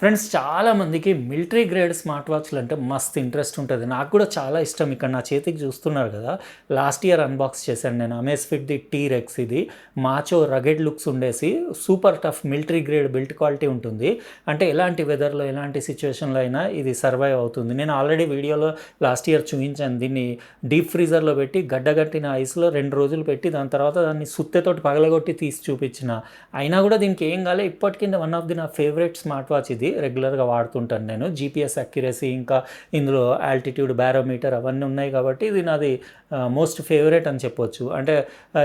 Friends చాలామందికి military grade smart వాచ్లు అంటే మస్తు ఇంట్రెస్ట్ ఉంటుంది. నాకు కూడా చాలా ఇష్టం. ఇక్కడ నా చేతికి చూస్తున్నారు కదా, లాస్ట్ ఇయర్ అన్బాక్స్ చేశాను నేను. అమేజ్ఫిట్ది టీరెక్స్. ఇది మాచో రగెడ్ లుక్స్ ఉండేసి super tough military grade built quality ఉంటుంది. అంటే ఎలాంటి వెదర్లో ఎలాంటి సిచ్యువేషన్లో అయినా ఇది సర్వైవ్ అవుతుంది. నేను ఆల్రెడీ వీడియోలో లాస్ట్ ఇయర్ చూపించాను. దీన్ని డీప్ ఫ్రీజర్లో పెట్టి గడ్డగట్టిన ఐస్లో 2 రోజులు పెట్టి దాని తర్వాత దాన్ని సుత్తెతోటి పగలగొట్టి తీసి చూపించిన. అయినా కూడా దీనికి ఏం కాలే. ఇప్పటికీ వన్ ఆఫ్ ది నా ఫేవరెట్ స్మార్ట్ వాచ్ ఇది. రెగ్యులర్గా వాడుతుంటాను నేను. జీపీఎస్ అక్యురసీ, ఇంకా ఇందులో ఆల్టిట్యూడ్ బ్యారోమీటర్ అవన్నీ ఉన్నాయి కాబట్టి ఇది నాది మోస్ట్ ఫేవరెట్ అని చెప్పొచ్చు. అంటే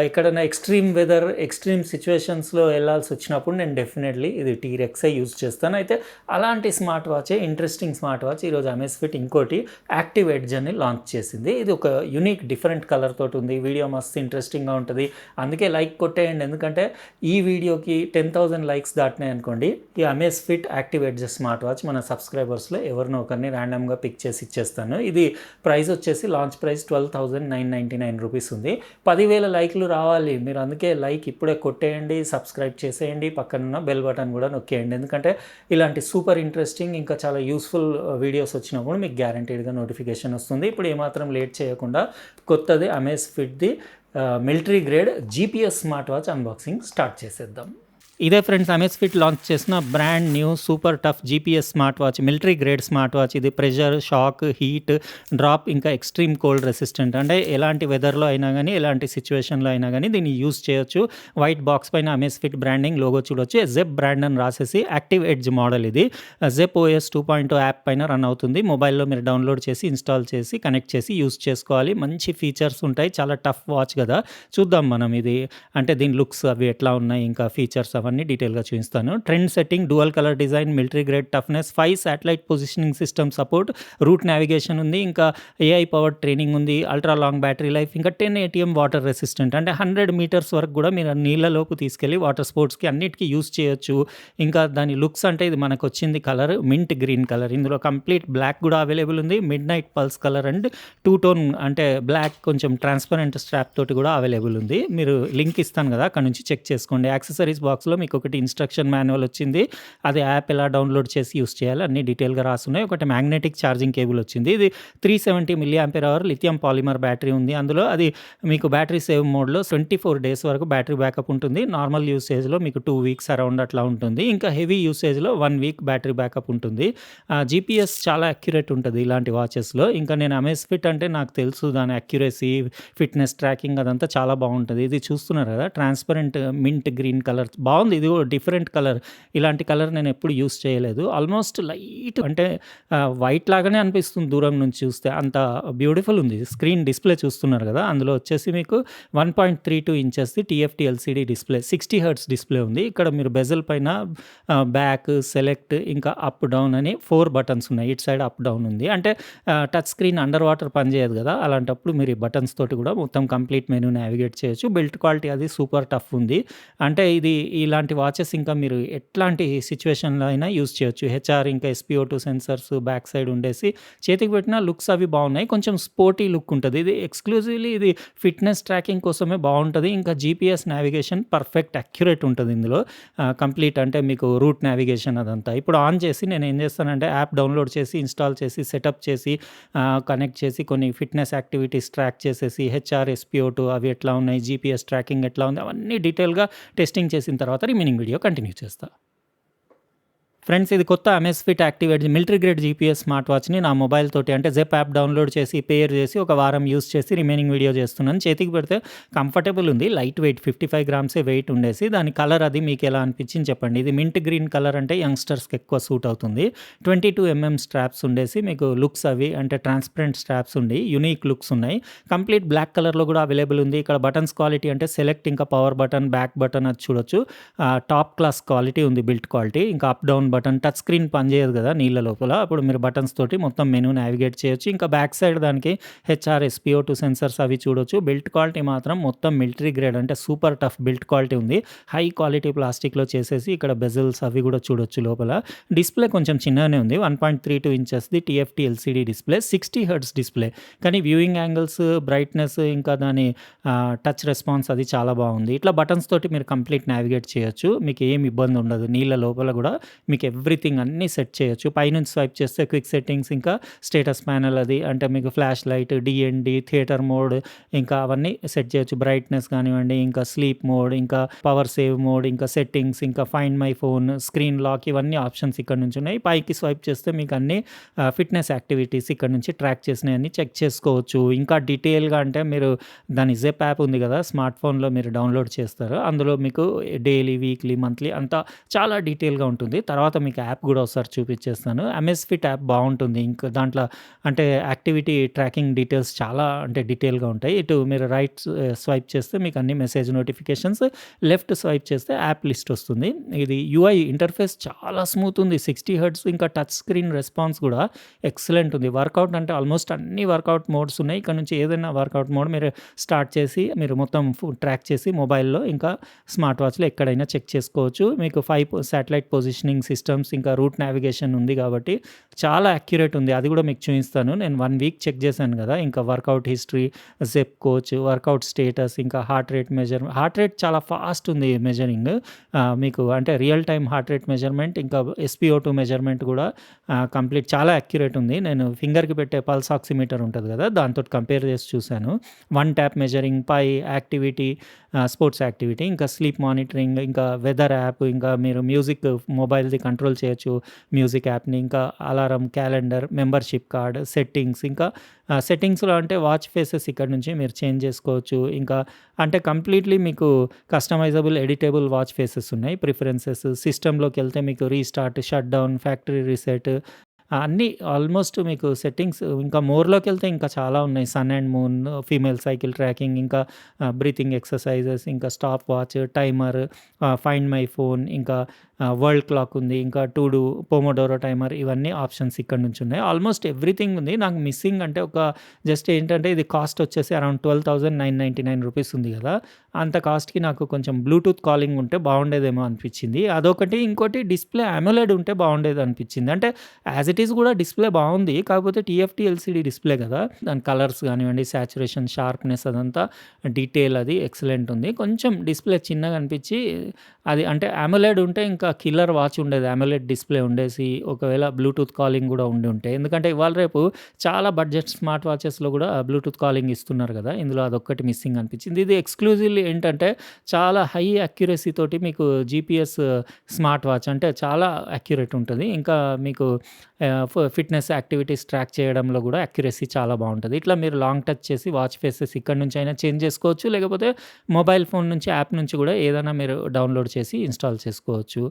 ఎక్కడైనా ఎక్స్ట్రీమ్ వెదర్, ఎక్స్ట్రీమ్ సిచ్యువేషన్స్లో వెళ్ళాల్సి వచ్చినప్పుడు నేను డెఫినెట్లీ ఇది టీరెక్సే యూజ్ చేస్తాను. అయితే అలాంటి స్మార్ట్ వాచే, ఇంట్రెస్టింగ్ స్మార్ట్ వాచ్ ఈరోజు అమేజ్ఫిట్ ఇంకోటి యాక్టివ్ ఎడ్జ్ అని లాంచ్ చేసింది. ఇది ఒక యూనిక్ డిఫరెంట్ కలర్ తోటి ఉంది. వీడియో మస్తు ఇంట్రెస్టింగ్గా ఉంటుంది. అందుకే లైక్ కొట్టేయండి. ఎందుకంటే ఈ వీడియోకి 10,000 లైక్స్ దాటినాయి అనుకోండి, ఈ అమేజ్ఫిట్ యాక్టివ్ ఎడ్జ్ స్మార్ట్ వాచ్ మన సబ్స్క్రైబర్స్లో ఎవరినో ఒకరిని ర్యాండమ్గా పిక్ చేసి ఇచ్చేస్తాను. ఇది ప్రైస్ వచ్చేసి లాంచ్ ప్రైస్ 12,999 రూపీస్ ఉంది. 10,000 లైక్లు రావాలి మీరు. అందుకే లైక్ ఇప్పుడే కొట్టేయండి, సబ్స్క్రైబ్ చేసేయండి, పక్కనున్న బెల్ బటన్ కూడా నొక్కేయండి. ఎందుకంటే ఇలాంటి సూపర్ ఇంట్రెస్టింగ్ ఇంకా చాలా యూస్ఫుల్ వీడియోస్ వచ్చినప్పుడు మీకు గ్యారంటీడ్గా నోటిఫికేషన్ వస్తుంది. ఇప్పుడు ఏమాత్రం లేట్ చేయకుండా కొత్తది అమేజ్ఫిట్ది military grade GPS smart watch unboxing start చేసేద్దాం. ఇదే ఫ్రెండ్స్, అమేజ్ఫిట్ లాంచ్ చేసిన brand new super tough GPS smart watch, military grade smart watch. ఇది ప్రెషర్, షాక్, హీట్, డ్రాప్, ఇంకా ఎక్స్ట్రీమ్ కోల్డ్ రెసిస్టెంట్. అంటే ఎలాంటి వెదర్లో అయినా కానీ, ఎలాంటి సిచ్యువేషన్లో అయినా కానీ దీన్ని యూజ్ చేయొచ్చు. వైట్ బాక్స్ పైన అమేజ్ఫిట్ బ్రాండింగ్ లోగో చూడొచ్చు. జెప్ బ్రాండ్ అని రాసేసి యాక్టివ్ ఎడ్జ్ మోడల్. ఇది జెప్ ఓఎస్ 2.0 యాప్ పైన రన్ అవుతుంది. మొబైల్లో మీరు డౌన్లోడ్ చేసి, ఇన్స్టాల్ చేసి, కనెక్ట్ చేసి యూజ్ చేసుకోవాలి. మంచి ఫీచర్స్ ఉంటాయి. చాలా టఫ్ వాచ్ కదా, చూద్దాం మనం ఇది. అంటే దీని లుక్స్ అవి ఎట్లా ఉన్నాయి, ఇంకా ఫీచర్స్ అవన్నీ డీటెయిల్గా చూపిస్తాను. Trend setting, dual colour design, military grade toughness, 5 satellite positioning system support, route navigation ఉంది, ఇంకా ఏఐ పవర్డ్ ట్రైనింగ్ ఉంది, అల్ట్రా లాంగ్ బ్యాటరీ లైఫ్, ఇంకా 10 ATM వాటర్ రెసిస్టెంట్. అంటే 100 మీటర్స్ వరకు కూడా మీరు నీళ్ళలోపు తీసుకెళ్ళి వాటర్ స్పోర్ట్స్కి అన్నిటికీ యూజ్ చేయొచ్చు. ఇంకా దాని లుక్స్ అంటే ఇది మనకు వచ్చింది కలర్ మింట్ గ్రీన్ కలర్. ఇందులో కంప్లీట్ బ్లాక్ కూడా అవైలబుల్ ఉంది, mid night pulse colour and 2 tone అంటే బ్లాక్ కొంచెం ట్రాన్స్పరెంట్ స్ట్రాప్ తోటి కూడా అవైలబుల్ ఉంది. మీరు లింక్ ఇస్తాను కదా, అక్కడ నుంచి చెక్ చేసుకోండి. యాక్సెసరీస్ బాక్స్లో మీకు ఒకటి ఇన్స్ట్రక్షన్ మాన్యువల్ వచ్చింది. అది యాప్ ఎలా డౌన్లోడ్ చేసి యూస్ చేయాలి అన్ని డీటెయిల్గా రాసున్నాయి. ఒకటి మ్యాగ్నెటిక్ ఛార్జింగ్ కేబుల్ వచ్చింది. ఇది 370 mAh లిథియం పాలిమర్ బ్యాటరీ ఉంది అందులో. అది మీకు బ్యాటరీ సేవ్ మోడ్లో 24 డేస్ వరకు బ్యాటరీ బ్యాకప్ ఉంటుంది. నార్మల్ యూసేజ్లో మీకు 2 వీక్స్ అరౌండ్ అట్లా ఉంటుంది. ఇంకా హెవీ యూసేజ్లో 1 వీక్ బ్యాటరీ బ్యాకప్ ఉంటుంది. జీపీఎస్ చాలా అక్యురేట్ ఉంటుంది ఇలాంటి వాచెస్లో. ఇంకా నేను అమేజ్ఫిట్ అంటే నాకు తెలుసు, దాని అక్యురసీ, ఫిట్నెస్ ట్రాకింగ్ అదంతా చాలా బాగుంటుంది. ఇది చూస్తున్నారు కదా, ట్రాన్స్పరెంట్ మింట్ గ్రీన్ కలర్ బాగుంది. ఇది కూడా డిఫరెంట్ కలర్. ఇలాంటి కలర్ నేను ఎప్పుడు యూస్ చేయలేదు. ఆల్మోస్ట్ లైట్ అంటే వైట్ లాగానే అనిపిస్తుంది దూరం నుంచి చూస్తే, అంత బ్యూటిఫుల్ ఉంది. స్క్రీన్ డిస్ప్లే చూస్తున్నారు కదా, అందులో వచ్చేసి మీకు 1.32 ఇంచెస్ది TFT LCD display, 60 Hz display ఉంది. ఇక్కడ మీరు బెజల్ పైన బ్యాక్, సెలెక్ట్, ఇంకా అప్ డౌన్ అని 4 బటన్స్ ఉన్నాయి. ఇటు సైడ్ అప్ డౌన్ ఉంది. అంటే టచ్ స్క్రీన్ అండర్ వాటర్ పనిచేయదు కదా, అలాంటప్పుడు మీరు ఈ బటన్స్ తోటి కూడా మొత్తం కంప్లీట్ మెనూ నావిగేట్ చేయొచ్చు. బిల్ట్ క్వాలిటీ అది సూపర్ టఫ్ ఉంది. అంటే ఇది ఇలాంటి వాచెస్ ఇంకా మీరు ఎట్లాంటి సిచ్యువేషన్లో అయినా యూజ్ చేయొచ్చు. హెచ్ఆర్ ఇంకా SpO2 సెన్సర్స్ బ్యాక్ సైడ్ ఉండేసి చేతికి పెట్టిన లుక్స్ అవి బాగున్నాయి. కొంచెం స్పోర్టీ లుక్ ఉంటుంది. ఇది ఎక్స్క్లూజివ్లీ ఇది ఫిట్నెస్ ట్రాకింగ్ కోసమే బాగుంటుంది. ఇంకా జీపీఎస్ నావిగేషన్ పర్ఫెక్ట్ అక్యురేట్ ఉంటుంది ఇందులో. కంప్లీట్ అంటే మీకు రూట్ నావిగేషన్ అదంతా. ఇప్పుడు ఆన్ చేసి నేను ఏం చేస్తానంటే యాప్ డౌన్లోడ్ చేసి, ఇన్స్టాల్ చేసి, సెటప్ చేసి, కనెక్ట్ చేసి, కొన్ని ఫిట్నెస్ యాక్టివిటీస్ ట్రాక్ చేసేసి, హెచ్ఆర్, SpO2 అవి ఎట్లా ఉన్నాయి, జీపీఎస్ ట్రాకింగ్ ఎట్లా ఉంది, అవన్నీ డీటెయిల్గా టెస్టింగ్ చేసిన తర్వాత రిమైనింగ్ వీడియో కంటిన్యూ చేస్తా. ఫ్రెండ్స్, ఇది కొత్త Amazfit active edge military grade GPS smart వాచ్ని నా మొబైల్ తోటి అంటే జెప్ యాప్ డౌన్లోడ్ చేసి, పేర్ చేసి, ఒక వారం యూస్ చేసి రిమైనింగ్ వీడియో చేస్తున్నాను. చేతికి పెడితే కంఫర్టబుల్ ఉంది. లైట్ వెయిట్, 55 గ్రామ్సే వెయిట్ ఉండేసి. దాని కలర్ అది మీకు ఎలా అనిపించింది చెప్పండి. ఇది మింట్ గ్రీన్ కలర్ అంటే యంగ్స్టర్స్కి ఎక్కువ సూట్ అవుతుంది. 22 mm స్ట్రాప్స్ ఉండేసి మీకు లుక్స్ అవి అంటే ట్రాన్స్పరెంట్ స్ట్రాప్స్ ఉండి యూనిక్ లుక్స్ ఉన్నాయి. కంప్లీట్ బ్లాక్ కలర్లో కూడా అవైలబుల్ ఉంది. ఇక్కడ బటన్స్ క్వాలిటీ అంటే సెలెక్ట్, ఇంకా పవర్ బటన్, బ్యాక్ బటన్ అది చూడొచ్చు. టాప్ క్లాస్ క్వాలిటీ ఉంది బిల్ట్ క్వాలిటీ. ఇంకా up down button, touch screen పనిచేయదు కదా నీళ్ళ లోపల, అప్పుడు మీరు బటన్స్ తోటి మొత్తం మెనూ నావిగేట్ చేయొచ్చు. ఇంకా బ్యాక్ సైడ్ దానికి హెచ్ఆర్, SpO2 సెన్సర్స్ అవి చూడొచ్చు. బిల్ట్ క్వాలిటీ మాత్రం మొత్తం మిలిటరీ గ్రేడ్ అంటే సూపర్ టఫ్ బిల్ట్ క్వాలిటీ ఉంది. హై క్వాలిటీ ప్లాస్టిక్లో చేసేసి ఇక్కడ బెజల్స్ అవి కూడా చూడొచ్చు లోపల. డిస్ప్లే కొంచెం చిన్నగానే ఉంది. 1.32 ఇంచెస్ది TFT LCD display, 60 Hz display. కానీ వ్యూయింగ్ యాంగిల్స్, బ్రైట్నెస్, ఇంకా దాని టచ్ రెస్పాన్స్ అది చాలా బాగుంది. ఇట్లా బటన్స్ తోటి మీరు కంప్లీట్ నావిగేట్ చేయొచ్చు. మీకు ఏం ఇబ్బంది ఉండదు. నీళ్ళ లోపల కూడా మీకు ఎవ్రీథింగ్ అన్నీ సెట్ చేయొచ్చు. పైనుంచి స్వైప్ చేస్తే క్విక్ సెట్టింగ్స్, ఇంకా స్టేటస్ ప్యానెల్ అది అంటే మీకు flash light, DND, theatre mode ఇంకా అవన్నీ సెట్ చేయొచ్చు. బ్రైట్‌నెస్ కానివ్వండి, ఇంకా స్లీప్ మోడ్, ఇంకా పవర్ సేవ్ మోడ్, ఇంకా సెట్టింగ్స్, ఇంకా find my phone, screen lock ఇవన్నీ ఆప్షన్స్ ఇక్కడ నుంచి ఉన్నాయి. పైకి స్వైప్ చేస్తే మీకు అన్నీ ఫిట్‌నెస్ యాక్టివిటీస్ ఇక్కడ నుంచి ట్రాక్ చేసినయన్నీ చెక్ చేసుకోవచ్చు. ఇంకా డీటెయిల్‌గా అంటే మీరు దాని జెప్ యాప్ ఉంది కదా! స్మార్ట్ ఫోన్‌లో మీరు డౌన్‌లోడ్ చేస్తారు. అందులో మీకు డైలీ, వీక్లీ, మంత్లీ అంతా చాలా డీటెయిల్‌గా ఉంటుంది. తర్వాత మీకు యాప్ కూడా ఒకసారి చూపించేస్తాను. అమెస్ఫిట్ యాప్ బావుంటుంది. ఇంకా దాంట్లో అంటే యాక్టివిటీ ట్రాకింగ్ డీటెయిల్స్ చాలా అంటే డీటెయిల్‌గా ఉంటాయి. ఇటు మీరు రైట్ స్వైప్ చేస్తే మీకు అన్ని మెసేజ్ నోటిఫికేషన్స్, లెఫ్ట్ స్వైప్ చేస్తే యాప్ లిస్ట్ వస్తుంది. ఇది యూఐ ఇంటర్ఫేస్ చాలా స్మూత్ ఉంది. 60 హెర్ట్జ్ ఇంకా టచ్ స్క్రీన్ రెస్పాన్స్ కూడా ఎక్సలెంట్ ఉంది. వర్కౌట్ అంటే ఆల్మోస్ట్ అన్ని వర్కౌట్ మోడ్స్ ఉన్నాయి. ఇక్కడ నుంచి ఏదైనా వర్కౌట్ మోడ్ మీరు స్టార్ట్ చేసి మీరు మొత్తం ట్రాక్ చేసి మొబైల్‌లో ఇంకా స్మార్ట్ వాచ్‌లో ఎక్కడైనా చెక్ చేసుకోవచ్చు. మీకు 5 శాటిలైట్ పొజిషనింగ్ సిస్టమ్స్, ఇంకా రూట్ నావిగేషన్ ఉంది కాబట్టి చాలా యాక్యురేట్ ఉంది. అది కూడా మీకు చూపిస్తాను. నేను 1 వీక్ చెక్ చేశాను కదా! ఇంకా వర్కౌట్ హిస్టరీ, జెప్ కోచ్, వర్కౌట్ స్టేటస్, ఇంకా హార్ట్ రేట్ చాలా ఫాస్ట్ ఉంది మెజరింగ్. మీకు అంటే real time heart rate measurement, ఇంకా ఎస్‌పిఓ2 మెజర్మెంట్ కూడా కంప్లీట్ చాలా యాక్యురేట్ ఉంది. నేను ఫింగర్‌కి పెట్టే పల్స్ ఆక్సిమీటర్ ఉంటది కదా! దాంతోటి కంపేర్ చేసి చూశాను. 1 ట్యాప్ మెజరింగ్, పై యాక్టివిటీ, స్పోర్ట్స్ యాక్టివిటీ, ఇంకా స్లీప్ మానిటరింగ్, ఇంకా వెదర్ యాప్, ఇంకా మీరు మ్యూజిక్ మొబైల్‌ది కంట్రోల్ చేయొచ్చు మ్యూజిక్ యాప్‌ని, ఇంకా alarm, calendar, membership card, settings, ఇంకా సెట్టింగ్స్‌లో అంటే వాచ్ ఫేసెస్ ఇక్కడ నుంచి మీరు చేంజ్ చేసుకోవచ్చు. ఇంకా అంటే కంప్లీట్‌లీ మీకు కస్టమైజబుల్, ఎడిటబుల్ వాచ్ ఫేసెస్ ఉన్నాయి. ప్రిఫరెన్సెస్ సిస్టమ్‌లోకెళ్తే మీకు restart, shut down, factory reset అన్నీ ఆల్మోస్ట్ మీకు సెట్టింగ్స్ ఇంకా మోర్‌లోకెళ్తే ఇంకా చాలా ఉన్నాయి. Sun and moon, female cycle tracking, ఇంకా బ్రీతింగ్ ఎక్సర్‌సైజెస్, ఇంకా stopwatch, timer, find my phone, ఇంకా వరల్డ్ క్లాక్ ఉంది, ఇంకా టు డూ, పొమోడోరో టైమర్ ఇవన్నీ ఆప్షన్స్ ఇక్కడ నుంచి ఉన్నాయి. ఆల్మోస్ట్ ఎవ్రీథింగ్ ఉంది. నాకు మిస్సింగ్ అంటే ఒక జస్ట్ ఏంటంటే ఇది కాస్ట్ వచ్చేసి అరౌండ్ 12,999 రూపీస్ ఉంది కదా! అంత కాస్ట్‌కి నాకు కొంచెం బ్లూటూత్ కాలింగ్ ఉంటే బాగుండేదేమో అనిపించింది. అదొకటి. ఇంకోటి డిస్‌ప్లే అమోలెడ్ ఉంటే బాగుండేది అనిపించింది. అంటే యాజ్ ఇట్ ఈస్ కూడా డిస్‌ప్లే బాగుంది. కాకపోతే టీఎఫ్టీ ఎల్‌సీడీ డిస్‌ప్లే కదా! దాని కలర్స్ కానివ్వండి, సాచురేషన్, షార్ప్‌నెస్ అదంతా డీటెయిల్ అది ఎక్సలెంట్ ఉంది. కొంచెం డిస్‌ప్లే చిన్నగా అనిపించి అది అంటే అమోలెడ్ ఉంటే ఇంకా కిల్లర్ వాచ్ ఉండేది. అమోలెడ్ డిస్‌ప్లే ఉండేసి ఒకవేళ బ్లూటూత్ కాలింగ్ కూడా ఉండుంటే. ఎందుకంటే ఇవాళ రేపు చాలా బడ్జెట్ స్మార్ట్ వాచెస్‌లో కూడా బ్లూటూత్ కాలింగ్ ఇస్తున్నారు కదా! ఇందులో అదొక్కటి మిస్సింగ్ అనిపించింది. ఇది ఎక్స్‌క్లూజివ్‌లీ ఏంటంటే చాలా హై యాక్యురసీ తోటి మీకు జీపీఎస్ స్మార్ట్ వాచ్ అంటే చాలా యాక్యురేట్ ఉంటది. ఇంకా మీకు ఫిట్‌నెస్ యాక్టివిటీస్ ట్రాక్ చేయడంలో కూడా యాక్యురసీ చాలా బావుంటది. ఇట్లా మీరు లాంగ్ టచ్ చేసి వాచ్ ఫేసెస్ ఇక్కడి నుంచి అయినా చేంజ్ చేసుకోవచ్చు. లేకపోతే మొబైల్ ఫోన్ నుంచి యాప్ నుంచి కూడా ఏదైనా మీరు డౌన్‌లోడ్ చేసి ఇన్‌స్టాల్ చేసుకోవచ్చు.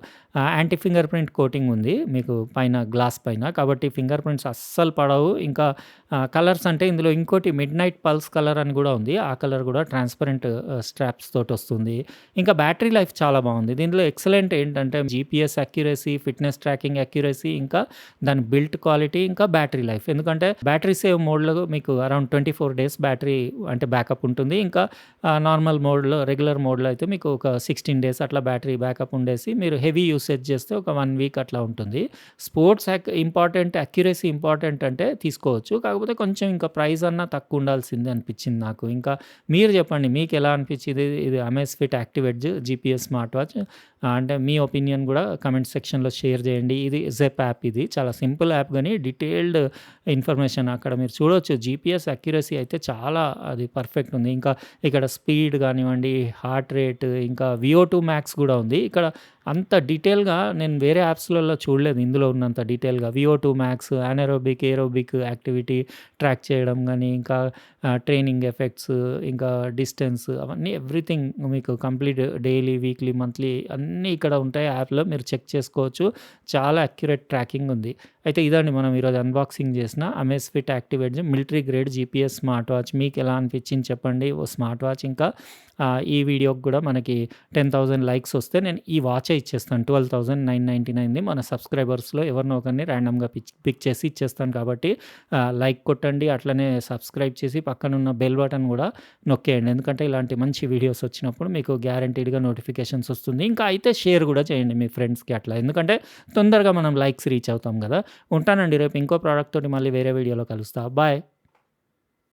యాంటీ ఫింగర్ ప్రింట్ కోటింగ్ ఉంది మీకు పైన గ్లాస్ పైన. కాబట్టి ఫింగర్ ప్రింట్స్ అస్సలు పడవు. ఇంకా కలర్స్ అంటే ఇందులో ఇంకోటి మిడ్‌నైట్ పల్స్ కలర్ అని కూడా ఉంది. ఆ కలర్ కూడా ట్రాన్స్‌పరెంట్ స్ట్రాప్స్ తోటొస్తుంది. ఇంకా బ్యాటరీ లైఫ్ చాలా బావుంది. దీనిలో ఎక్సలెంట్ ఏంటంటే GPS accuracy, fitness tracking accuracy, ఇంకా దాని బిల్ట్ క్వాలిటీ, ఇంకా బ్యాటరీ లైఫ్. ఎందుకంటే బ్యాటరీ సేవ్ మోడ్‌లో మీకు అరౌండ్ 24 డేస్ బ్యాటరీ అంటే బ్యాకప్ ఉంటుంది. ఇంకా నార్మల్ మోడ్‌లో, రెగ్యులర్ మోడ్‌లో అయితే మీకు ఒక 16 డేస్ అట్లా బ్యాటరీ బ్యాకప్ ఉండేసి మీరు హెవీ యూసేజ్ చేస్తే ఒక 1 వీక్ అట్లా ఉంటుంది. స్పోర్ట్స్ ఇంపార్టెంట్, యాక్యురసీ ఇంపార్టెంట్ అంటే తీసుకోవచ్చు. కాకపోతే కొంచెం ఇంకా ప్రైస్ అన్నా తక్కువ ఉండాల్సిందే అనిపించింది నాకు. ఇంకా మీరు చెప్పండి మీకెలా అనిపించింది ఇది Amazfit active edge GPS smart watch? అంటే మీ ఒపీనియన్ కూడా కామెంట్ సెక్షన్‌లో షేర్ చేయండి. ఇది జెప్ యాప్, ఇది చాలా సింపుల్ యాప్ గానీ డీటెయిల్డ్ ఇన్ఫర్మేషన్ అక్కడ మీరు చూడొచ్చు. జీపీఎస్ యాక్యురసీ అయితే చాలా అది పర్ఫెక్ట్ ఉంది. ఇంకా ఇక్కడ స్పీడ్ కానివ్వండి, హార్ట్ రేట్, ఇంకా VO2 మ్యాక్స్ కూడా ఉంది. ఇక్కడ అంత డీటెయిల్‌గా నేను వేరే యాప్స్‌లలో చూడలేదు ఇందులో ఉన్నంత డీటెయిల్‌గా. VO2 max, anaerobic, aerobic activity track చేయడం గానీ, ఇంకా ట్రైనింగ్ ఎఫెక్ట్స్, ఇంకా డిస్టెన్స్ అవన్నీ ఎవ్రీథింగ్ మీకు కంప్లీట్ డైలీ, వీక్లీ, మంత్లీ అన్నీ ఇక్కడ ఉంటాయి యాప్‌లో. మీరు చెక్ చేసుకోవచ్చు. చాలా యాక్యురేట్ ట్రాకింగ్ ఉంది. అయితే ఇదండి మనం ఈరోజు అన్బాక్సింగ్ చేసిన Amazfit active edge military grade GPS smart watch. మీకెలా అనిపించింది చెప్పండి. ఓ స్మార్ట్ వాచ్ ఇంకా ఈ వీడియోకి కూడా మనకి 10,000 లైక్స్ వస్తే నేను ఈ వాచే ఇచ్చేస్తాను. 12,999ది మన సబ్స్క్రైబర్స్‌లో ఎవరినో ఒకరిని ర్యాండమ్‌గా పిక్ చేసి ఇచ్చేస్తాను. కాబట్టి లైక్ కొట్టండి. అట్లనే సబ్స్క్రైబ్ చేసి పక్కనున్న బెల్ బటన్ కూడా నొక్కేయండి. ఎందుకంటే ఇలాంటి మంచి వీడియోస్ వచ్చినప్పుడు మీకు గ్యారంటీడ్‌గా నోటిఫికేషన్స్ వస్తుంది. ఇంకా అయితే షేర్ కూడా చేయండి మీ ఫ్రెండ్స్‌కి అట్లా. ఎందుకంటే తొందరగా మనం లైక్స్ రీచ్ అవుతాం కదా! ఉంటానండి. రేపు ఇంకో ప్రోడక్ట్ తోటి మళ్ళీ వేరే వీడియోలో కలుస్తా. బాయ్.